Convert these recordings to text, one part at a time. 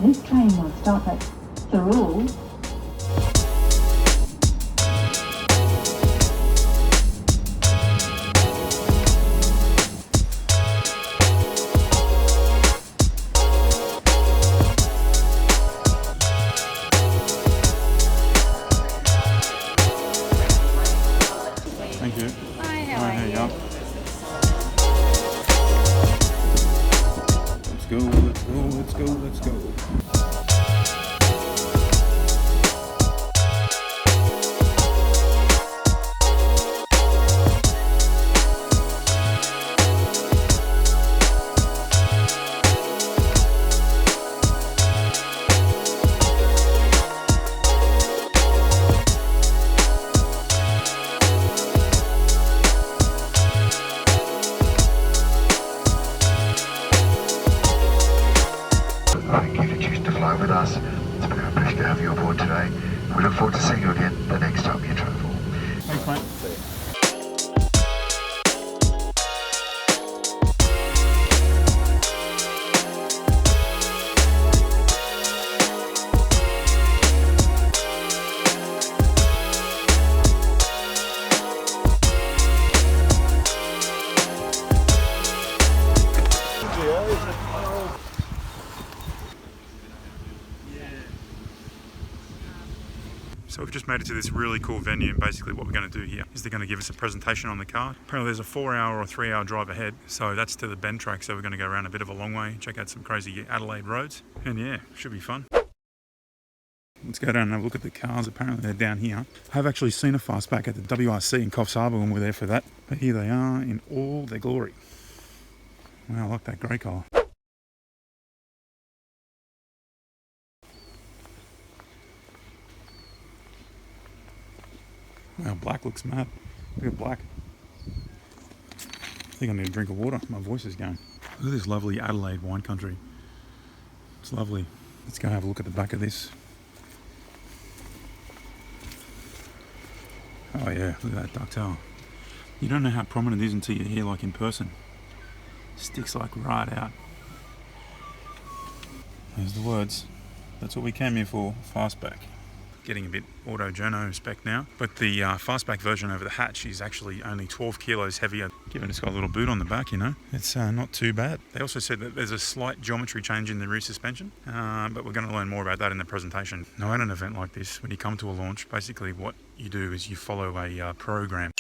This train will stop at Thirroul. Thank you. Hi, how are you? Let's go, let's go, let's go, let's go. Thank you for choosing to fly with us. It's been a pleasure to have you aboard today. We look forward to seeing you again the next time you travel. Thanks, mate. So we've just made it to this really cool venue, and basically what we're going to do here is they're going to give us a presentation on the car. Apparently there's a 4-hour or 3-hour drive ahead, so that's to the Bend track, so we're going to go around a bit of a long way, check out some crazy Adelaide roads, and yeah, should be fun. Let's go down and have a look at the cars. Apparently they're down here. I've actually seen a Fastback at the WRC in Coffs Harbour when we were there for that, but here they are in all their glory. Wow, I like that grey colour. Wow, black looks mad. Look at black. I think I need a drink of water. My voice is going. Look at this lovely Adelaide wine country. It's lovely. Let's go have a look at the back of this. Oh yeah, look at that ducktail. You don't know how prominent it is until you're here, like in person. Sticks like right out. There's the words. That's what we came here for, Fastback. Getting a bit auto-journo spec now, but the Fastback version over the hatch is actually only 12 kilos heavier, given it's got a little boot on the back, you know. It's not too bad. They also said that there's a slight geometry change in the rear suspension, but we're going to learn more about that in the presentation. Now, at an event like this, when you come to a launch, basically what you do is you follow a program.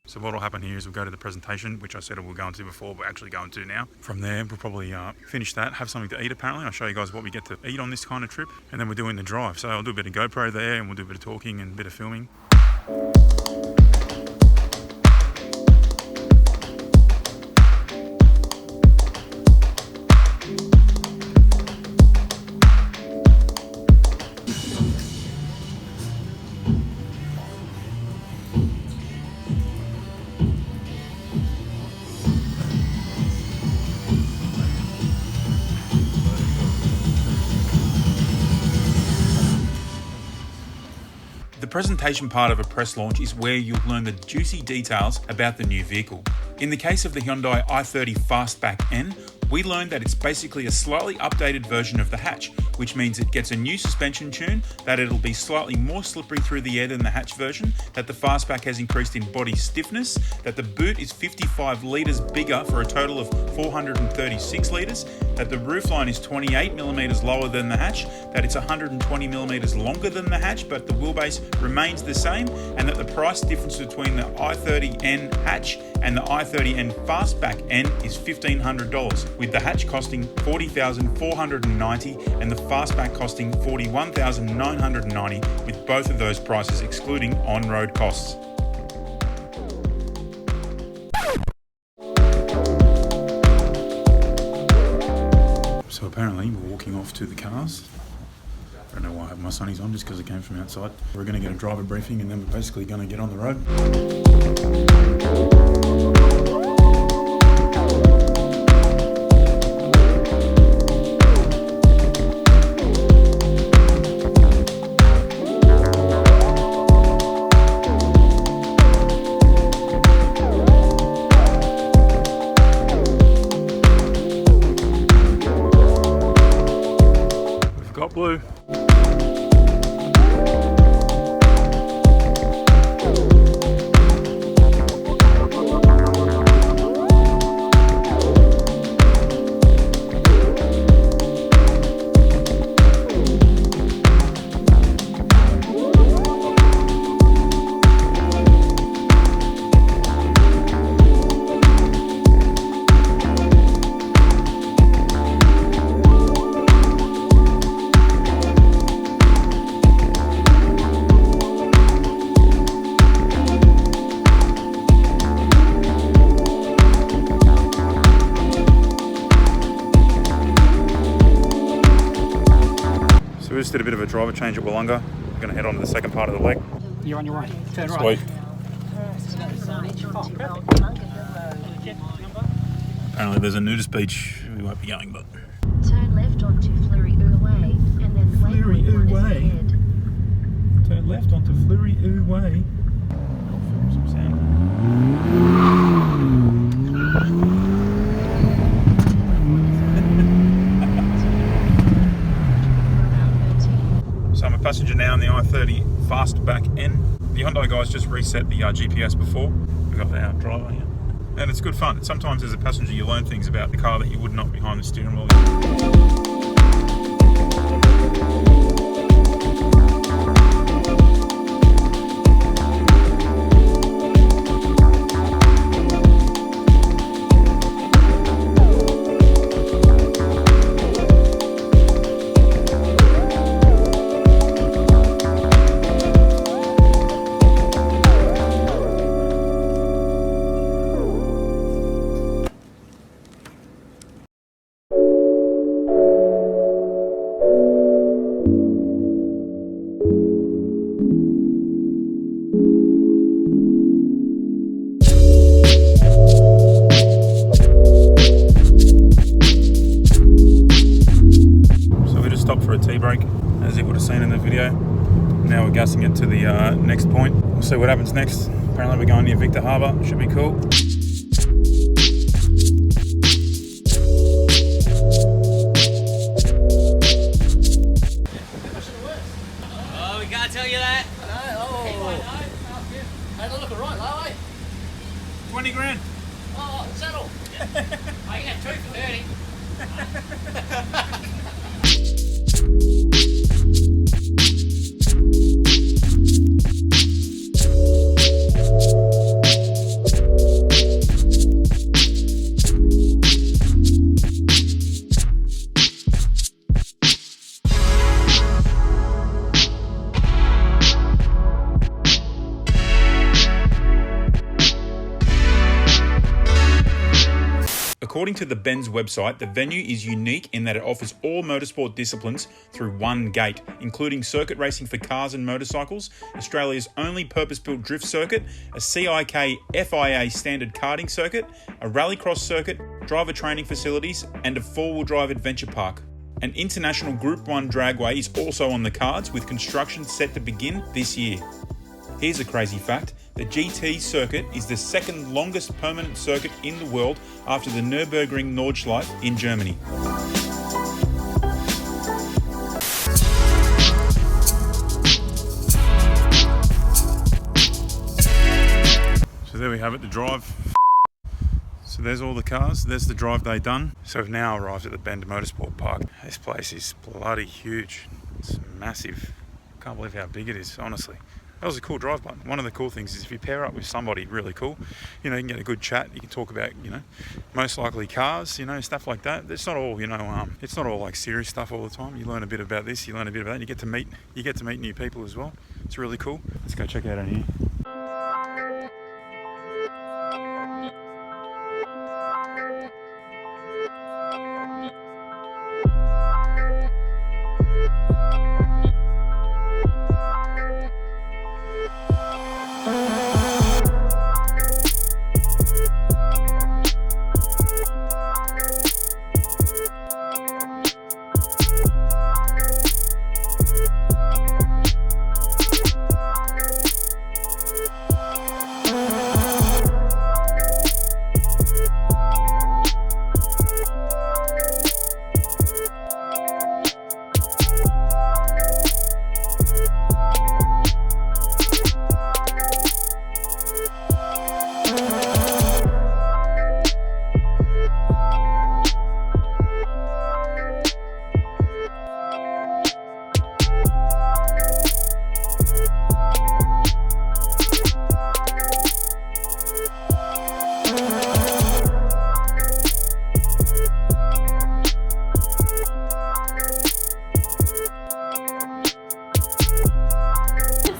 So what will happen here is we'll go to the presentation, which I said we'll go into before, we're actually going to now. From there, we'll probably finish that, have something to eat apparently. I'll show you guys what we get to eat on this kind of trip, and then we're doing the drive. So I'll do a bit of GoPro there, and we'll do a bit of talking and a bit of filming. The presentation part of a press launch is where you'll learn the juicy details about the new vehicle. In the case of the Hyundai i30 Fastback N, we learned that it's basically a slightly updated version of the hatch, which means it gets a new suspension tune, that it'll be slightly more slippery through the air than the hatch version, that the Fastback has increased in body stiffness, that the boot is 55 litres bigger for a total of 436 litres, that the roofline is 28mm lower than the hatch, that it's 120mm longer than the hatch, but the wheelbase remains the same, and that the price difference between the i30N hatch and the i30N Fastback N is $1,500, with the hatch costing $40,490 and the Fastback costing $41,990, with both of those prices excluding on-road costs. So apparently we're walking off to the cars. I don't know why I have my sunnies on, just because it came from outside. We're going to get a driver briefing and then we're basically going to get on the road. blue. We just did a bit of a driver change at Wollonga. We're going to head on to the second part of the leg. You're on your way. Turn right. Sweet. Apparently there's a nudist beach. We won't be going, but... Turn left onto Fleury Way and then Fleury Way. Way. Turn left onto Fleury Way. I'll film some sound. So I'm a passenger now in the i30 Fastback N. The Hyundai guys just reset the GPS before. We've got our driver here. And it's good fun. Sometimes as a passenger you learn things about the car that you would not behind the steering wheel. For a tea break, as you would have seen in the video. Now we're gassing it to the next point. We'll see what happens next. Apparently we're going near Victor Harbour. Should be cool. Oh, we can't tell you that. Hey, look right, low, eh? 20 grand. Oh, settle. I can have 2 for 30. According to the Bend's website, the venue is unique in that it offers all motorsport disciplines through one gate, including circuit racing for cars and motorcycles, Australia's only purpose-built drift circuit, a CIK FIA standard karting circuit, a rallycross circuit, driver training facilities, and a four-wheel drive adventure park. An international Group 1 dragway is also on the cards, with construction set to begin this year. Here's a crazy fact. The GT circuit is the second longest permanent circuit in the world after the Nürburgring Nordschleife in Germany. So there we have it, the drive. So there's all the cars, there's the drive day done. So we've now arrived at the Bend Motorsport Park. This place is bloody huge. It's massive. Can't believe how big it is, honestly. That was a cool drive, but one of the cool things is if you pair up with somebody really cool, you know, you can get a good chat, you can talk about, you know, most likely cars, you know, stuff like that. It's not all, you know, it's not all like serious stuff all the time. You learn a bit about this, you learn a bit about that, and you get to meet new people as well. It's really cool. Let's go check it out in here.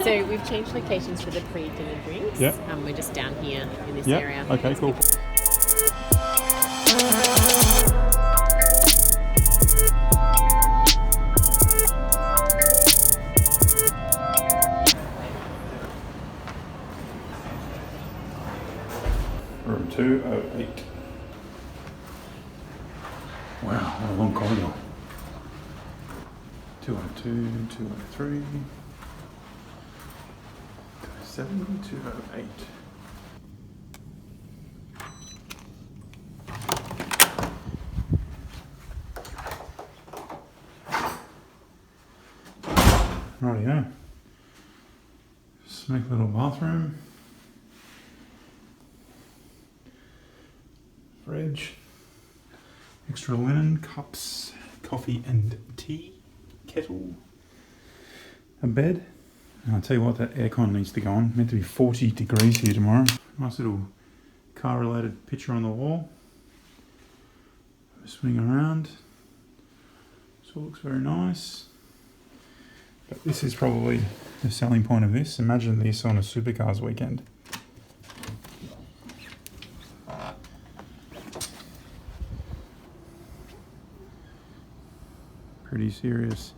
So we've changed locations for the pre-dinner drinks. Yep. We're just down here in this Yep. area. Okay, cool. Room 208. Wow, what a long corridor. 202, 203, 207, 208. Rightio. Sneak little bathroom. Fridge. Extra linen, cups, coffee and tea, kettle, a bed. And I'll tell you what, that aircon needs to go on. Meant to be 40 degrees here tomorrow. Nice little car related picture on the wall. Swing around. This all looks very nice. But this is probably the selling point of this. Imagine this on a supercars weekend. Pretty serious.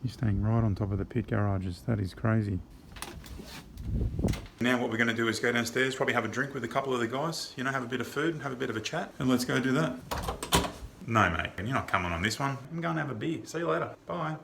You're staying right on top of the pit garages. That is crazy. Now what we're going to do is go downstairs, probably have a drink with a couple of the guys, you know, have a bit of food and have a bit of a chat. And let's go do that. No, mate, you're not coming on this one. I'm going to have a beer. See you later. Bye.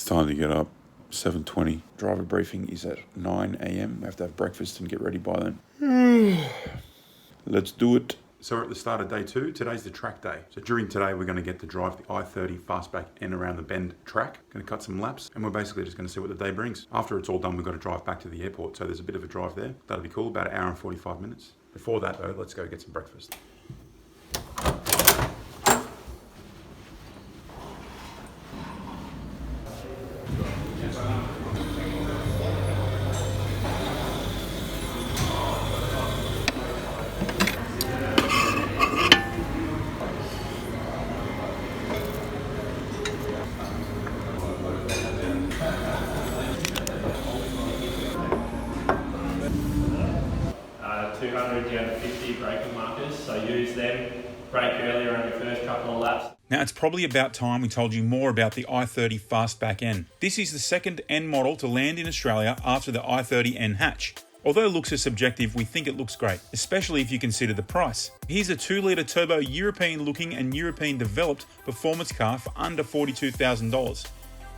Time to get up. 7:20. Driver briefing is at 9 a.m. We have to have breakfast and get ready by then. Let's do it. So we're at the start of day 2. Today's the track day. So during today, we're going to get to drive the i30 Fastback N around the Bend track. Going to cut some laps, and we're basically just going to see what the day brings. After it's all done, we've got to drive back to the airport. So there's a bit of a drive there. That'll be cool. About an hour and 45 minutes. Before that, though, let's go get some breakfast. braking markers, so use them, brake earlier on your first couple of laps. Now it's probably about time we told you more about the i30 Fastback N. This is the second N model to land in Australia after the i30 N hatch. Although looks are subjective, we think it looks great, especially if you consider the price. Here's a 2-litre turbo European looking and European developed performance car for under $42,000.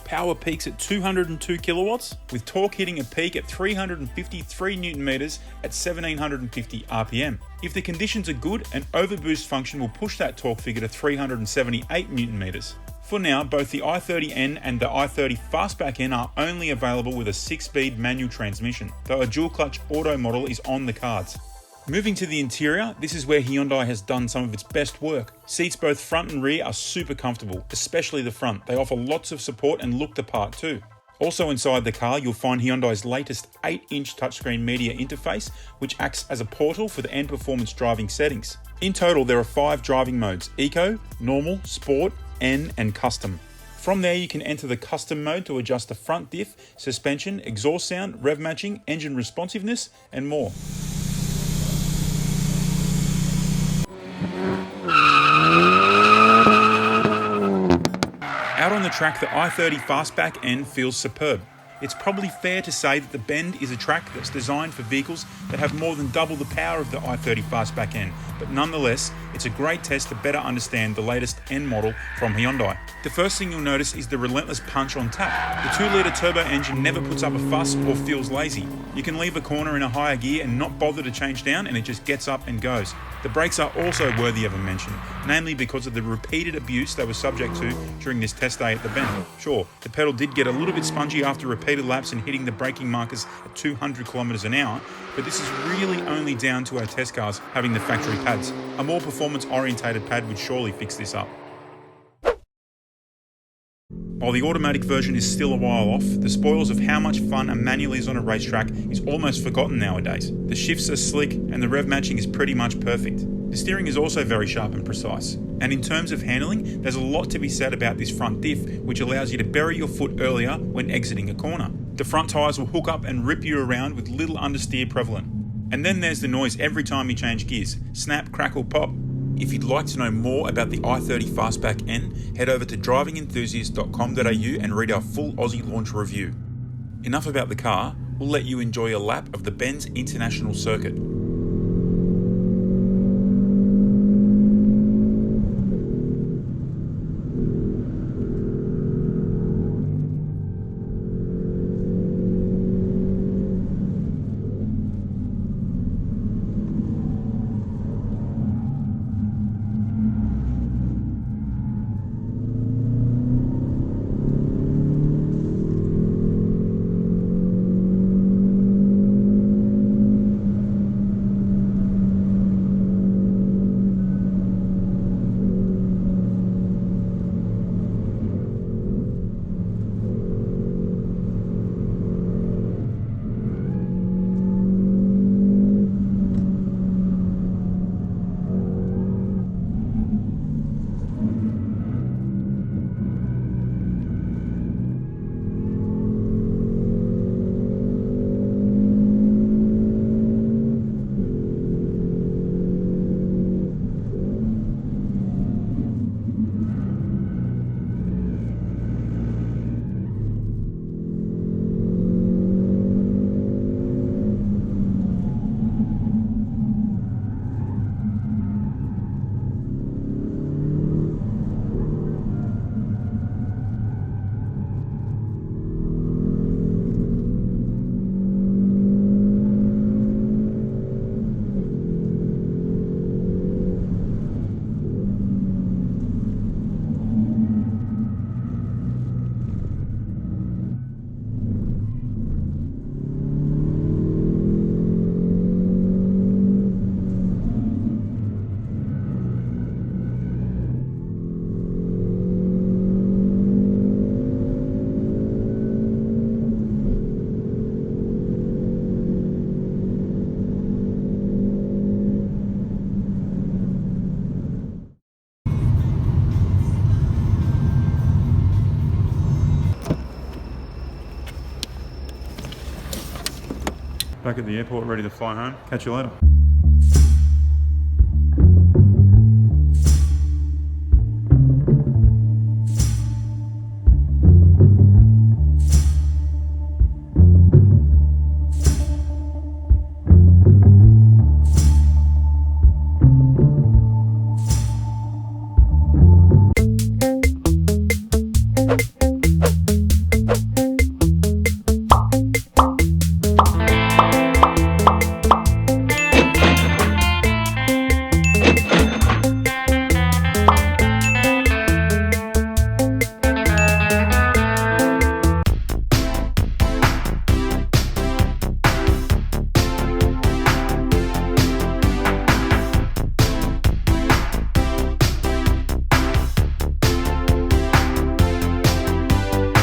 Power peaks at 202 kilowatts, with torque hitting a peak at 353 Newton meters at 1750 RPM. If the conditions are good, an overboost function will push that torque figure to 378 Newton meters. For now, both the i30N and the i30 Fastback N are only available with a 6-speed manual transmission, though a dual-clutch auto model is on the cards. Moving to the interior, this is where Hyundai has done some of its best work. Seats both front and rear are super comfortable, especially the front. They offer lots of support and look the part too. Also inside the car, you'll find Hyundai's latest 8-inch touchscreen media interface, which acts as a portal for the N Performance driving settings. In total, there are 5 driving modes: Eco, Normal, Sport, N and Custom. From there, you can enter the Custom mode to adjust the front diff, suspension, exhaust sound, rev matching, engine responsiveness, and more. Out on the track, the i30 Fastback N feels superb. It's probably fair to say that the Bend is a track that's designed for vehicles that have more than double the power of the i30 Fastback N, but nonetheless, it's a great test to better understand the latest N model from Hyundai. The first thing you'll notice is the relentless punch on tap. The 2-litre turbo engine never puts up a fuss or feels lazy. You can leave a corner in a higher gear and not bother to change down, and it just gets up and goes. The brakes are also worthy of a mention, namely because of the repeated abuse they were subject to during this test day at the Bend. Sure, the pedal did get a little bit spongy after repeated laps and hitting the braking markers at 200 kilometers an hour, but this is really only down to our test cars having the factory pads. A more performance-orientated pad would surely fix this up. While the automatic version is still a while off, the spoils of how much fun a manual is on a racetrack is almost forgotten nowadays. The shifts are slick and the rev matching is pretty much perfect. The steering is also very sharp and precise. And in terms of handling, there's a lot to be said about this front diff, which allows you to bury your foot earlier when exiting a corner. The front tyres will hook up and rip you around with little understeer prevalent. And then there's the noise every time you change gears. Snap, crackle, pop. If you'd like to know more about the i30 Fastback N, head over to drivingenthusiast.com.au and read our full Aussie launch review. Enough about the car, we'll let you enjoy a lap of the Ben's International Circuit. Back at the airport, ready to fly home. Catch you later.